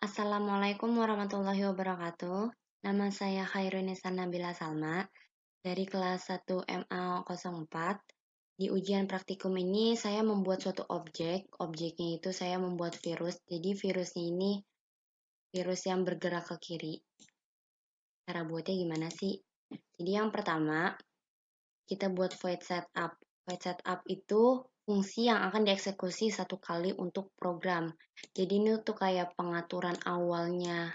Assalamualaikum warahmatullahi wabarakatuh. Nama saya Khairunisa Nabila Salma dari kelas 1 MA04. Di ujian praktikum ini saya membuat suatu objek. Objeknya itu saya membuat virus. Jadi virusnya ini virus yang bergerak ke kiri. Cara buatnya gimana sih? Jadi yang pertama, kita buat void setup. Void setup itu fungsi yang akan dieksekusi satu kali untuk program. Jadi ini tuh kayak pengaturan awalnya,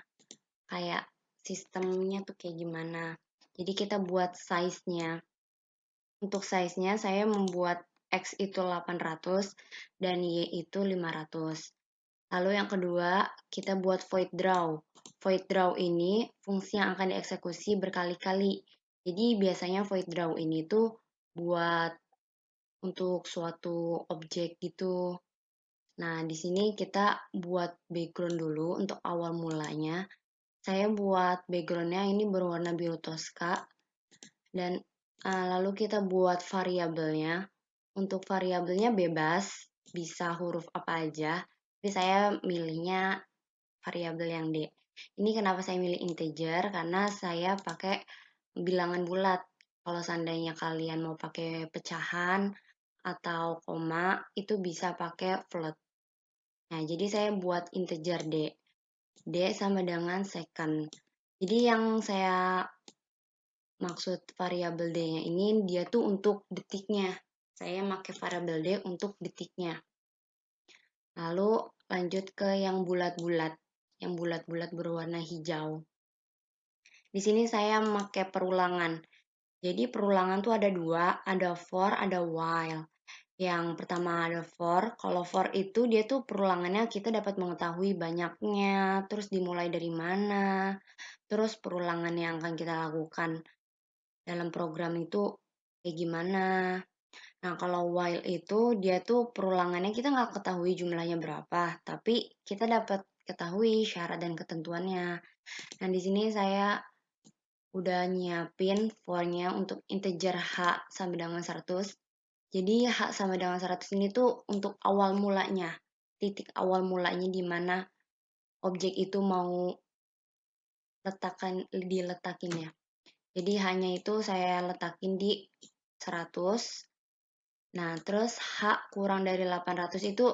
kayak sistemnya tuh kayak gimana. Jadi kita buat size-nya. Untuk size-nya saya membuat X itu 800 dan Y itu 500. Lalu yang kedua, kita buat void draw. Void draw ini fungsi yang akan dieksekusi berkali-kali. Jadi biasanya void draw ini tuh buat untuk suatu objek gitu. Nah, di sini kita buat background dulu untuk awal mulanya. Saya buat backgroundnya ini berwarna biru toska dan lalu kita buat variabelnya. Untuk variabelnya bebas, bisa huruf apa aja. Tapi saya milihnya variabel yang D. Ini kenapa saya milih integer? Karena saya pakai bilangan bulat. Kalau seandainya kalian mau pakai pecahan atau koma, itu bisa pakai float. Nah, jadi saya buat integer D. D sama dengan second. Jadi yang saya maksud variabel D-nya ini dia tuh untuk detiknya. Saya pakai variabel D untuk detiknya. Lalu lanjut ke yang bulat-bulat. Yang bulat-bulat berwarna hijau. Di sini saya pakai perulangan. Jadi perulangan tuh ada dua, ada for, ada while. Yang pertama ada for. Kalau for itu dia tuh perulangannya kita dapat mengetahui banyaknya, terus dimulai dari mana, terus perulangan yang akan kita lakukan dalam program itu kayak gimana. Nah, kalau while itu dia tuh perulangannya kita nggak ketahui jumlahnya berapa, tapi kita dapat ketahui syarat dan ketentuannya. Nah, di sini saya udah nyiapin for-nya untuk integer H sama dengan 100. Jadi H sama dengan 100 ini tuh untuk awal mulanya. Titik awal mulanya di mana objek itu mau diletakin ya. Jadi hanya itu saya letakin di 100. Nah, terus H kurang dari 800 itu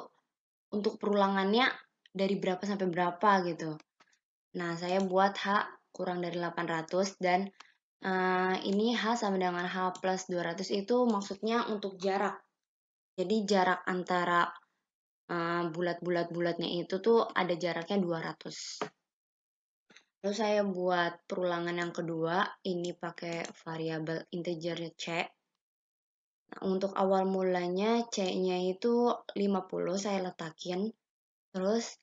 untuk perulangannya dari berapa sampai berapa gitu. Nah, saya buat H kurang dari 800 dan ini H sama dengan H plus 200 itu maksudnya untuk jarak. Jadi jarak antara bulat-bulat-bulatnya itu tuh ada jaraknya 200. Lalu saya buat perulangan yang kedua, ini pakai variabel integer C. Nah, untuk awal mulanya C-nya itu 50 saya letakin. Terus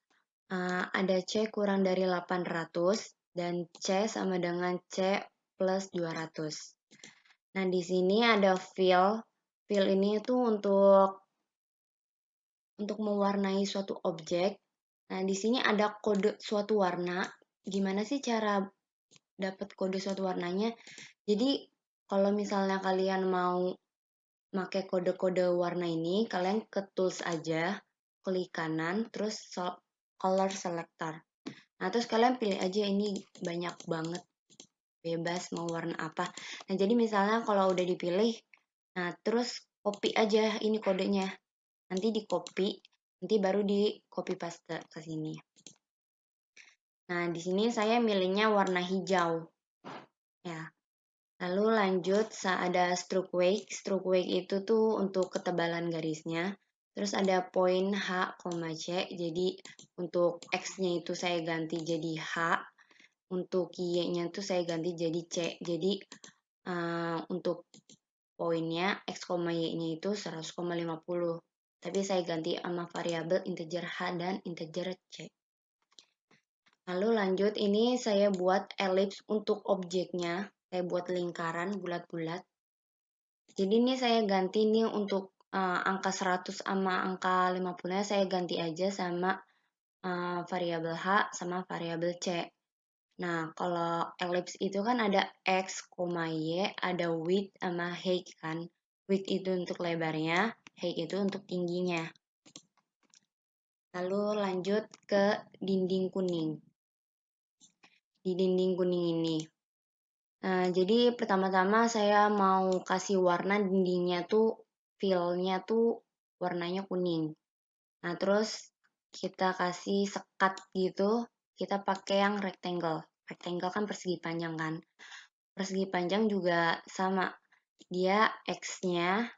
ada C kurang dari 800 dan C sama dengan C plus 200. Nah, di sini ada fill. Fill ini itu untuk mewarnai suatu objek. Nah, di sini ada kode suatu warna. Gimana sih cara dapat kode suatu warnanya? Jadi, kalau misalnya kalian mau pakai kode-kode warna ini, kalian ke tools aja, klik kanan, terus color selector. Nah, terus kalian pilih aja ini banyak banget, bebas mau warna apa. Nah, jadi misalnya kalau udah dipilih, nah terus copy aja ini kodenya. Nanti di copy, nanti baru di copy paste ke sini. Nah, di sini saya milihnya warna hijau. Ya. Lalu lanjut ada stroke weight. Stroke weight itu tuh untuk ketebalan garisnya. Terus ada point H, C. Jadi untuk X-nya itu saya ganti jadi H. Untuk Y-nya tuh saya ganti jadi C. Jadi untuk poinnya X, Y-nya itu 100,50. Tapi saya ganti sama variabel integer H dan integer C. Lalu lanjut, ini saya buat ellipse untuk objeknya. Saya buat lingkaran bulat-bulat. Jadi ini saya ganti nih untuk angka 100 sama angka 50-nya saya ganti aja sama variabel H sama variabel C. Nah, kalau ellipse itu kan ada X, Y, ada width sama height kan. Width itu untuk lebarnya, height itu untuk tingginya. Lalu lanjut ke dinding kuning. Di dinding kuning ini. Nah, jadi pertama-tama saya mau kasih warna dindingnya tuh, feel-nya tuh warnanya kuning. Nah, terus kita kasih sekat gitu, kita pakai yang rectangle. Rectangle kan persegi panjang kan. Persegi panjang juga sama. Dia X-nya,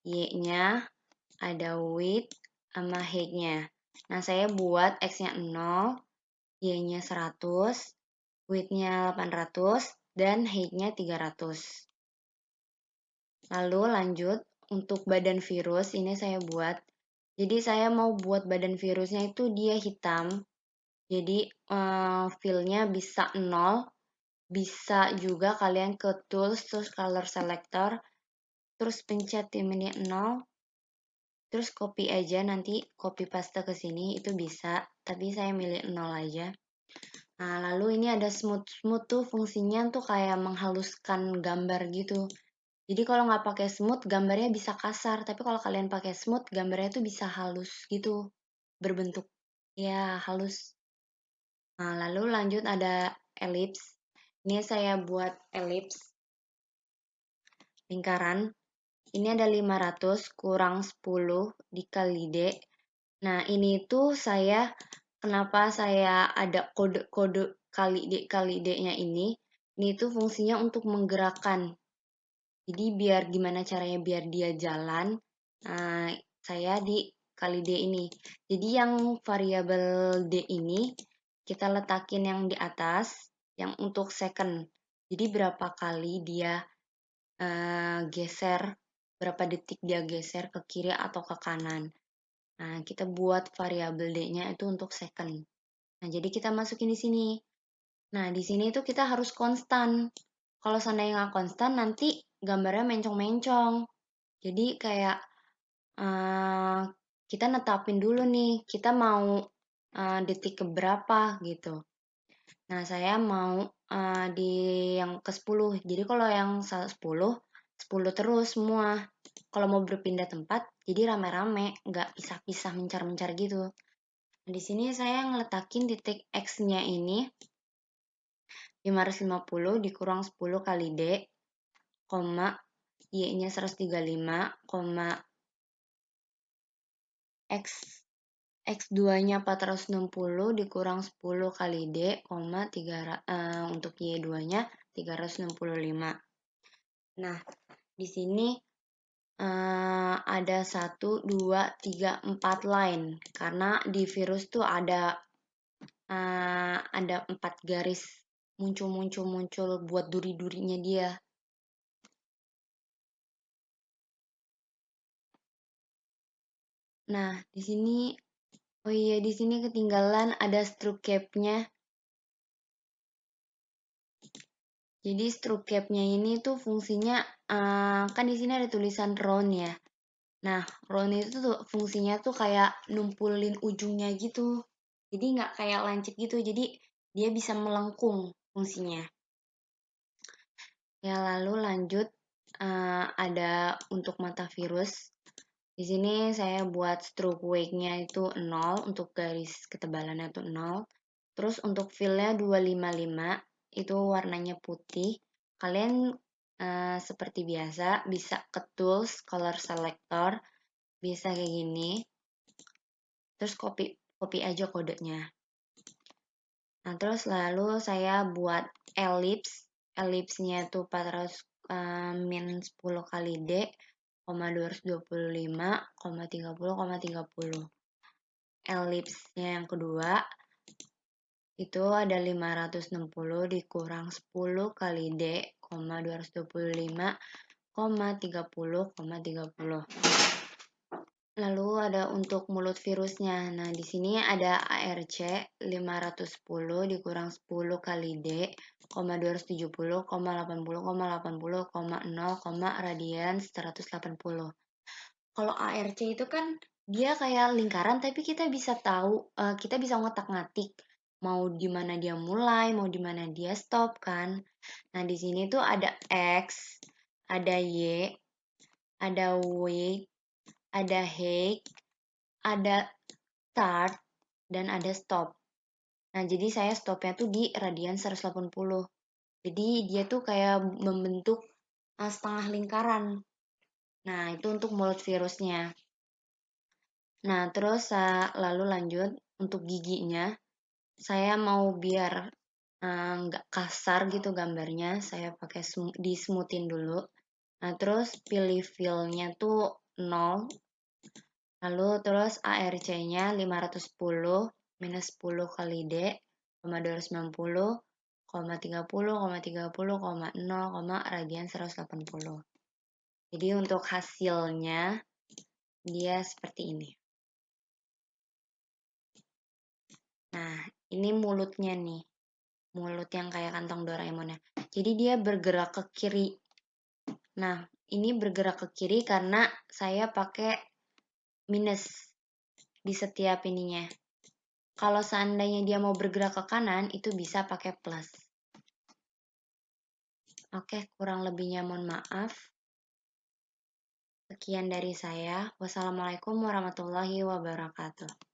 Y-nya, ada width, sama height-nya. Nah, saya buat X-nya 0, Y-nya 100, width-nya 800, dan height-nya 300. Lalu lanjut, untuk badan virus, ini saya buat. Jadi saya mau buat badan virusnya itu dia hitam. Jadi fill-nya bisa 0, bisa juga kalian ke tools, terus color selector, terus pencet timenya 0, terus copy aja, nanti copy paste ke sini, itu bisa, tapi saya milih 0 aja. Nah, lalu ini ada smooth. Smooth tuh fungsinya tuh kayak menghaluskan gambar gitu. Jadi kalau nggak pakai smooth, gambarnya bisa kasar. Tapi kalau kalian pakai smooth, gambarnya tuh bisa halus gitu. Berbentuk, ya halus. Nah, lalu lanjut ada ellipse. Ini saya buat ellipse, lingkaran. Ini ada 500 kurang 10 dikali D. Nah, ini tuh kenapa saya ada kode-kode kali D-nya ini. Ini tuh fungsinya untuk menggerakkan. Jadi biar gimana caranya biar dia jalan, nah, saya di kali D ini. Jadi yang variabel D ini kita letakin yang di atas, yang untuk second. Jadi berapa kali dia geser, berapa detik dia geser ke kiri atau ke kanan. Nah, kita buat variabel D-nya itu untuk second. Nah, jadi kita masukin di sini. Nah, di sini tuh kita harus konstan. Kalau seandainya nggak konstan, nanti gambarnya mencong-mencong. Jadi kayak uh, kita netapin dulu nih, kita mau detik keberapa gitu. Nah, saya mau di yang ke-10. Jadi kalau yang 10, 10 terus semua. Kalau mau berpindah tempat, jadi rame-rame, nggak pisah-pisah mencar-mencar gitu. Nah, di sini saya ngeletakin titik X-nya ini 550 dikurang 10 kali D, koma, Y-nya 135, koma, X X2-nya 460 dikurang 10 kali D, koma, untuk Y2-nya 365. Nah, di sini ada 1, 2, 3, 4 line. Karena di virus tuh ada 4 garis muncul buat duri-durinya dia. Nah, di sini, oh iya, di sini ketinggalan ada stroke cap-nya. Jadi stroke cap-nya ini tuh fungsinya, kan di sini ada tulisan round ya. Nah, round itu tuh fungsinya tuh kayak numpulin ujungnya gitu. Jadi nggak kayak lancip gitu, jadi dia bisa melengkung fungsinya. Ya, lalu lanjut, ada untuk mata virus. Di sini saya buat stroke weight-nya itu 0, untuk garis ketebalannya itu 0. Terus untuk fill-nya 255, itu warnanya putih. Kalian seperti biasa bisa ke tools, color selector, bisa kayak gini. Terus copy aja kodenya. Nah, terus lalu saya buat ellipse. Ellipse-nya itu 400 min 10 kali D, 225, 30, 30. Ellipse-nya yang kedua itu ada 560 dikurang 10 kali D, 225, 30, 30. Lalu ada untuk mulut virusnya. Nah, di sini ada ARC 510 dikurang 10 kali D, 270, 80, 80, 0, radian 180. Kalau ARC itu kan dia kayak lingkaran, tapi kita bisa tahu, kita bisa ngotak-ngatik mau di mana dia mulai, mau di mana dia stop kan. Nah, di sini tuh ada X, ada Y, ada weight, ada height, ada start, dan ada stop. Nah, jadi saya stopnya tuh di radian 180. Jadi dia tuh kayak membentuk setengah lingkaran. Nah, itu untuk mulut virusnya. Nah, terus lalu lanjut untuk giginya. Saya mau biar nggak kasar gitu gambarnya, saya pakai di smoothin dulu. Nah, terus pilih fill-nya tuh 0. Lalu terus ARC-nya 510 minus 10 kali D, 290, 30, 30, 0, radian 180. Jadi untuk hasilnya dia seperti ini. Nah, ini mulutnya nih. Mulut yang kayak kantong Doraemon ya. Jadi dia bergerak ke kiri. Nah, ini bergerak ke kiri karena saya pakai minus di setiap ininya. Kalau seandainya dia mau bergerak ke kanan, itu bisa pakai plus. Oke, kurang lebihnya mohon maaf. Sekian dari saya. Wassalamualaikum warahmatullahi wabarakatuh.